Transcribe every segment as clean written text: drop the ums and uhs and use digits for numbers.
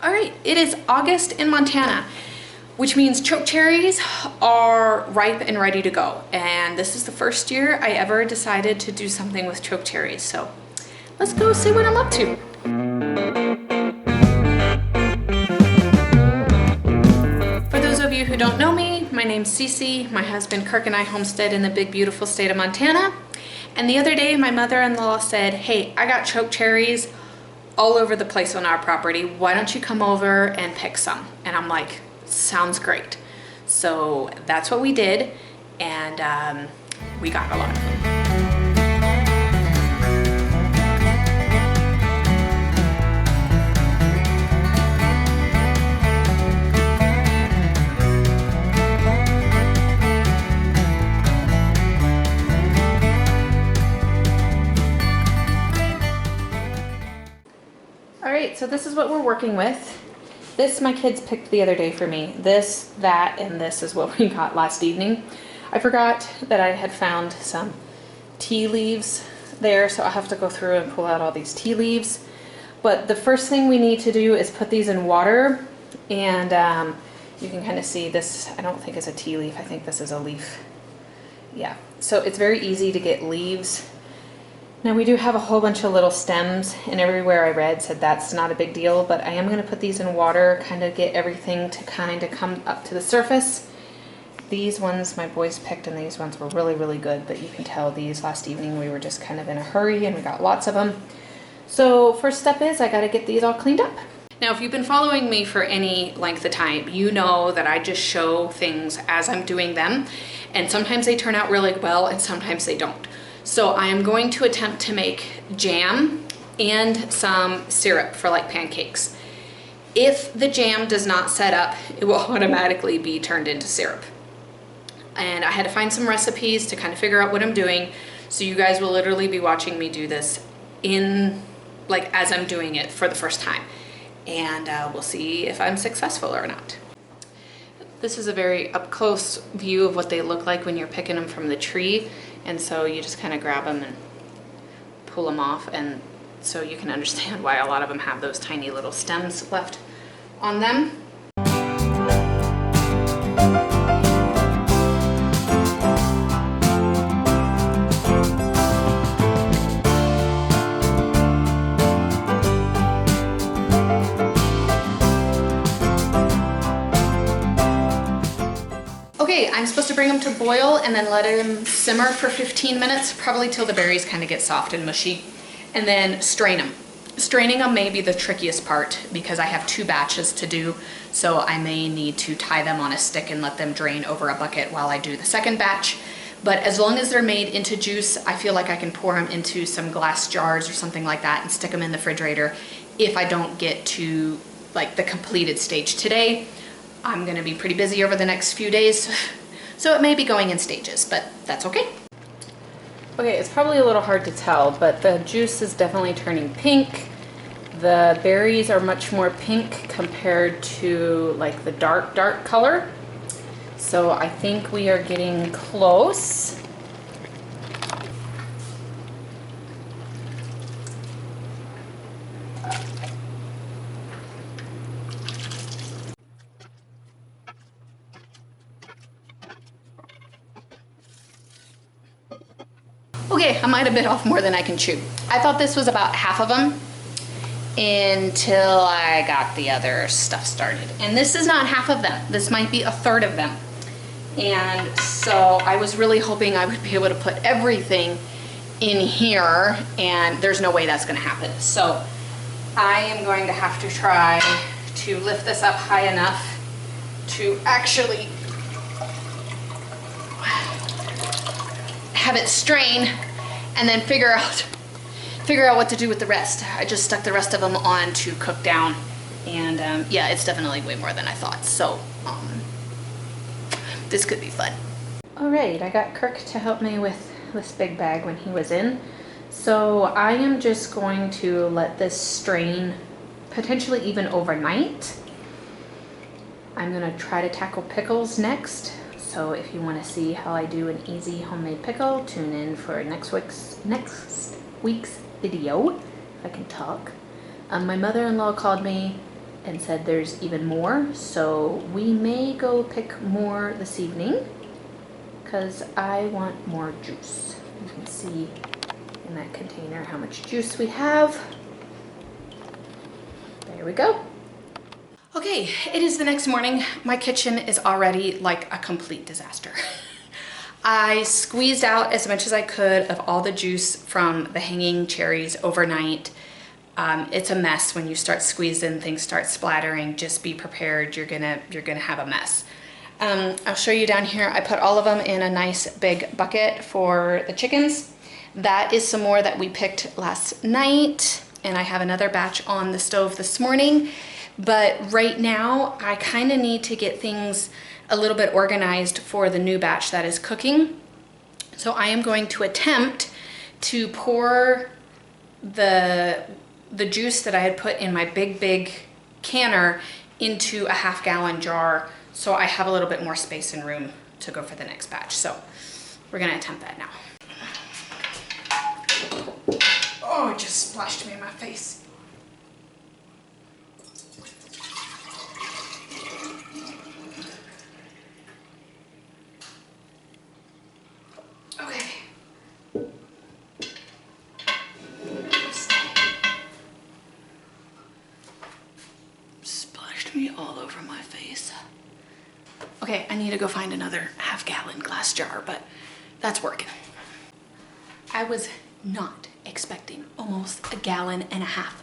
All right, it is August in Montana, which means chokecherries are ripe and ready to go. And this is the first year I ever decided to do something with chokecherries. So let's go see what I'm up to. For those of you who don't know me, my name's Cece. My husband Kirk and I homestead in the big, beautiful state of Montana. And the other day, my mother-in-law said, hey, I got chokecherries all over the place on our property. Why don't you come over and pick some? And I'm like, sounds great. So that's what we did, and we got a lot of them. Alright, so this is what we're working with. This my kids picked the other day for me. This, that, and this is what we got last evening. I forgot that I had found some tea leaves there, so I'll have to go through and pull out all these tea leaves. But the first thing we need to do is put these in water, and you can kind of see this, I don't think it's a tea leaf, I think this is a leaf. Yeah, so it's very easy to get leaves. Now we do have a whole bunch of little stems, and everywhere I read said that's not a big deal, but I am going to put these in water, kind of get everything to kind of come up to the surface. These ones my boys picked, and these ones were really, really good, but you can tell these last evening we were just kind of in a hurry and we got lots of them. So first step is I got to get these all cleaned up. Now if you've been following me for any length of time, you know that I just show things as I'm doing them, and sometimes they turn out really well and sometimes they don't. So I am going to attempt to make jam and some syrup for like pancakes. If the jam does not set up, it will automatically be turned into syrup. And I had to find some recipes to kind of figure out what I'm doing. So you guys will literally be watching me do this in like as I'm doing it for the first time. And we'll see if I'm successful or not. This is a very up close view of what they look like when you're picking them from the tree. And so you just kind of grab them and pull them off, and so you can understand why a lot of them have those tiny little stems left on them. Okay, I'm supposed to bring them to boil and then let them simmer for 15 minutes, probably till the berries kind of get soft and mushy, and then strain them. Straining them may be the trickiest part because I have 2 batches to do, so I may need to tie them on a stick and let them drain over a bucket while I do the second batch. But as long as they're made into juice, I feel like I can pour them into some glass jars or something like that and stick them in the refrigerator if I don't get to like the completed stage today. I'm going to be pretty busy over the next few days, so it may be going in stages, but that's okay. Okay, it's probably a little hard to tell, but the juice is definitely turning pink. The berries are much more pink compared to like the dark color. So I think we are getting close. Okay, I might have bit off more than I can chew. I thought this was about half of them until I got the other stuff started. And this is not half of them. This might be a third of them. And so I was really hoping I would be able to put everything in here, and there's no way that's gonna happen. So I am going to have to try to lift this up high enough to actually have it strain and then figure out what to do with the rest. I just stuck the rest of them on to cook down, and yeah, it's definitely way more than I thought. So this could be fun. All right, I got Kirk to help me with this big bag when he was in. So I am just going to let this strain potentially even overnight. I'm gonna try to tackle pickles next. So if you want to see how I do an easy homemade pickle, tune in for next week's video, if I can talk. My mother-in-law called me and said there's even more. So we may go pick more this evening because I want more juice. You can see in that container how much juice we have. There we go. Okay, it is the next morning. My kitchen is already like a complete disaster. I squeezed out as much as I could of all the juice from the hanging cherries overnight. It's a mess when you start squeezing, things start splattering. Just be prepared, you're gonna have a mess. I'll show you down here. I put all of them in a nice big bucket for the chickens. That is some more that we picked last night, and I have another batch on the stove this morning. But right now, I kind of need to get things a little bit organized for the new batch that is cooking. So I am going to attempt to pour the juice that I had put in my big canner into a half-gallon jar, so I have a little bit more space and room to go for the next batch. So we're gonna attempt that now. Oh, it just splashed me in my face. Okay. Splashed me all over my face. Okay, I need to go find another half-gallon glass jar, but that's working. I was not expecting almost 1.5 gallons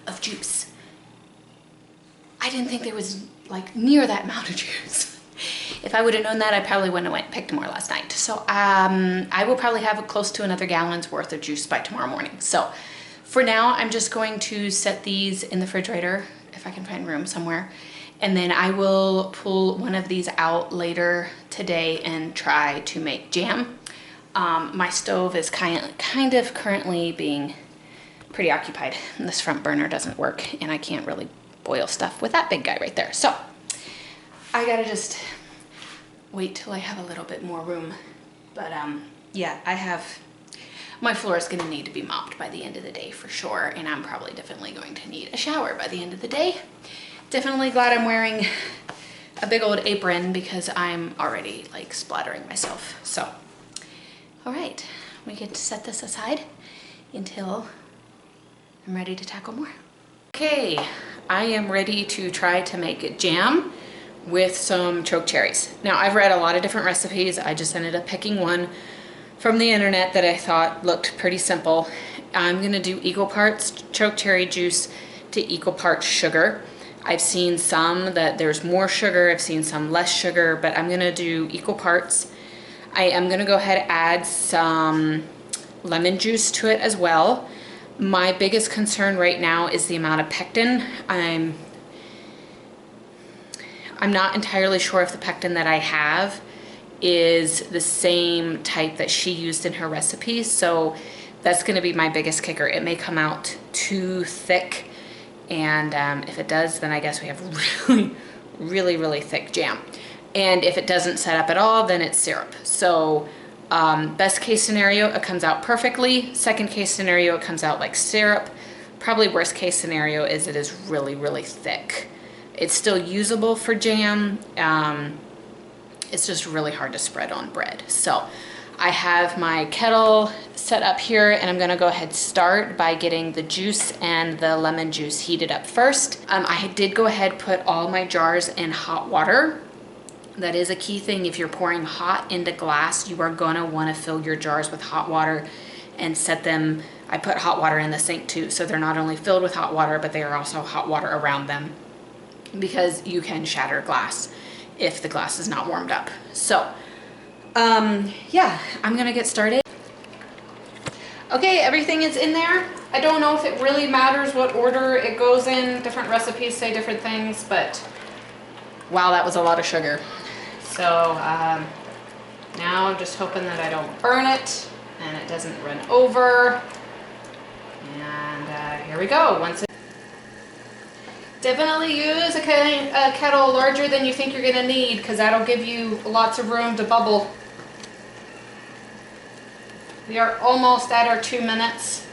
of juice. I didn't think there was like near that amount of juice. If I would have known that, I probably wouldn't have went and picked more last night. So I will probably have close to another gallon's worth of juice by tomorrow morning. So for now, I'm just going to set these in the refrigerator if I can find room somewhere. And then I will pull one of these out later today and try to make jam. My stove is kind of currently being pretty occupied. This front burner doesn't work and I can't really boil stuff with that big guy right there. So I gotta just wait till I have a little bit more room. But yeah, my floor is gonna need to be mopped by the end of the day for sure. And I'm probably definitely going to need a shower by the end of the day. Definitely glad I'm wearing a big old apron because I'm already like splattering myself. So, all right, we get to set this aside until I'm ready to tackle more. Okay, I am ready to try to make jam with some chokecherries. Now, I've read a lot of different recipes. I just ended up picking one from the internet that I thought looked pretty simple. I'm gonna do equal parts chokecherry juice to equal parts sugar. I've seen some that there's more sugar, I've seen some less sugar, but I'm gonna do equal parts. I am gonna go ahead and add some lemon juice to it as well. My biggest concern right now is the amount of pectin. I'm not entirely sure if the pectin that I have is the same type that she used in her recipe, so that's gonna be my biggest kicker. It may come out too thick, and if it does, then I guess we have really thick jam. And if it doesn't set up at all, then it's syrup. So best case scenario, it comes out perfectly. Second case scenario, it comes out like syrup. Probably worst case scenario is it is really thick. It's still usable for jam. It's just really hard to spread on bread. So I have my kettle set up here, and I'm gonna go ahead and start by getting the juice and the lemon juice heated up first. I did go ahead and put all my jars in hot water. That is a key thing. If you're pouring hot into glass, you are gonna wanna fill your jars with hot water and set them. I put hot water in the sink too, so they're not only filled with hot water, but they are also hot water around them, because you can shatter glass if the glass is not warmed up. So yeah, I'm gonna get started. Okay, everything is in there. I don't know if it really matters what order it goes in. Different recipes say different things, but wow, that was a lot of sugar. So now I'm just hoping that I don't burn it and it doesn't run over. And here we go. Definitely use a kettle larger than you think you're gonna need, because that'll give you lots of room to bubble. We are almost at our 2 minutes.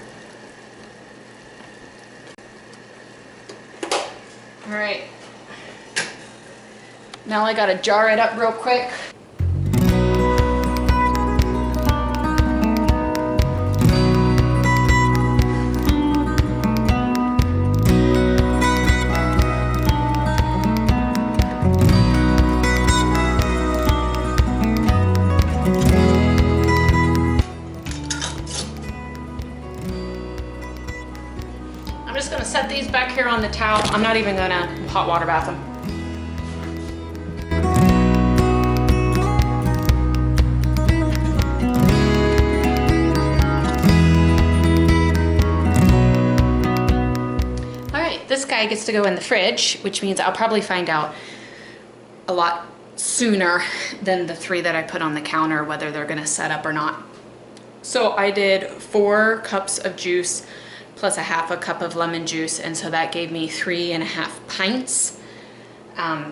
All right, Now I gotta jar it up real quick. I'm just gonna set these back here on the towel. I'm not even gonna hot water bath them. All right, this guy gets to go in the fridge, which means I'll probably find out a lot sooner than the 3 that I put on the counter, whether they're gonna set up or not. So I did 4 cups of juice plus a half a cup of lemon juice, and so that gave me 3.5 pints.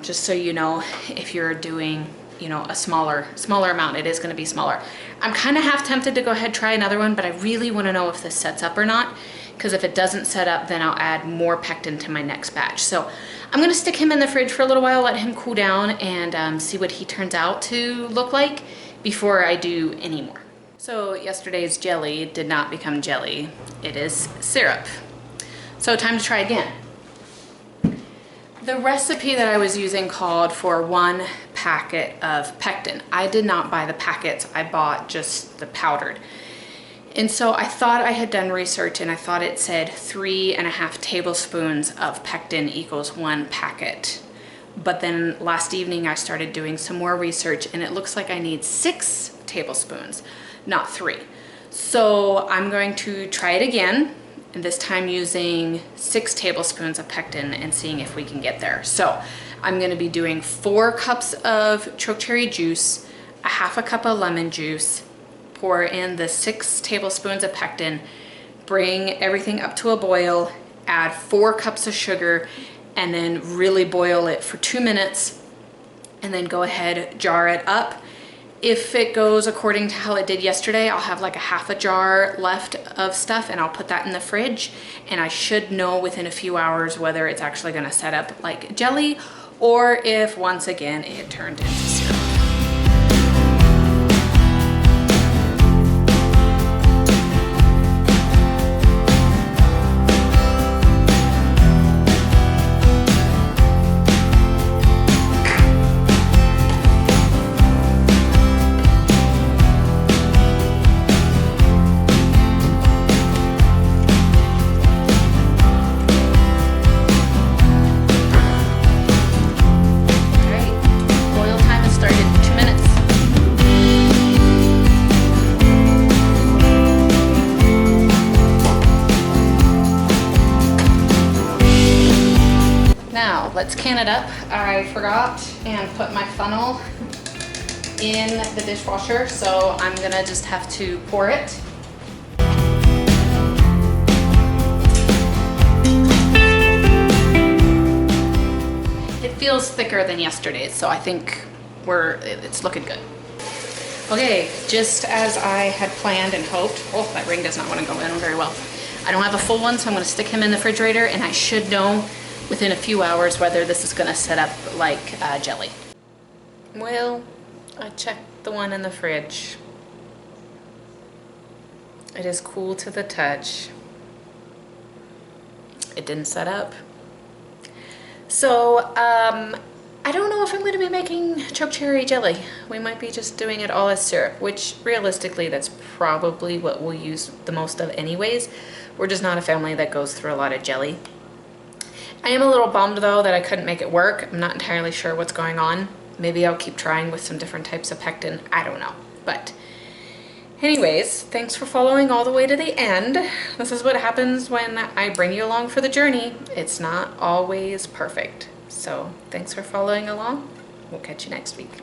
Just so you know, if you're doing, you know, a smaller amount, it is gonna be smaller. I'm kind of half tempted to go ahead and try another one, but I really wanna know if this sets up or not, because if it doesn't set up, then I'll add more pectin to my next batch. So I'm gonna stick him in the fridge for a little while, let him cool down, and see what he turns out to look like before I do any more. So yesterday's jelly did not become jelly. It is syrup. So time to try again. The recipe that I was using called for 1 packet of pectin. I did not buy the packets, I bought just the powdered. And so I thought I had done research, and I thought it said 3.5 tablespoons of pectin equals 1 packet. But then last evening I started doing some more research, and it looks like I need 6 tablespoons, not 3. So I'm going to try it again, and this time using 6 tablespoons of pectin and seeing if we can get there. So I'm gonna be doing 4 cups of chokecherry juice, a half a cup of lemon juice, pour in the 6 tablespoons of pectin, bring everything up to a boil, add 4 cups of sugar, and then really boil it for 2 minutes, and then go ahead, jar it up. If it goes according to how it did yesterday, I'll have like a half a jar left of stuff, and I'll put that in the fridge, and I should know within a few hours whether it's actually gonna set up like jelly or if once again it turned into syrup. Let's can it up. I forgot and put my funnel in the dishwasher, so I'm gonna just have to pour it. It feels thicker than yesterday's, so I think it's looking good. Okay, just as I had planned and hoped, oh, that ring does not want to go in very well. I don't have a full one, so I'm gonna stick him in the refrigerator, and I should know within a few hours whether this is gonna set up like jelly. Well, I checked the one in the fridge. It is cool to the touch. It didn't set up. So, I don't know if I'm gonna be making chokecherry jelly. We might be just doing it all as syrup, which realistically, that's probably what we'll use the most of anyways. We're just not a family that goes through a lot of jelly. I am a little bummed though that I couldn't make it work. I'm not entirely sure what's going on. Maybe I'll keep trying with some different types of pectin. I don't know. But anyways, thanks for following all the way to the end. This is what happens when I bring you along for the journey. It's not always perfect. So thanks for following along. We'll catch you next week.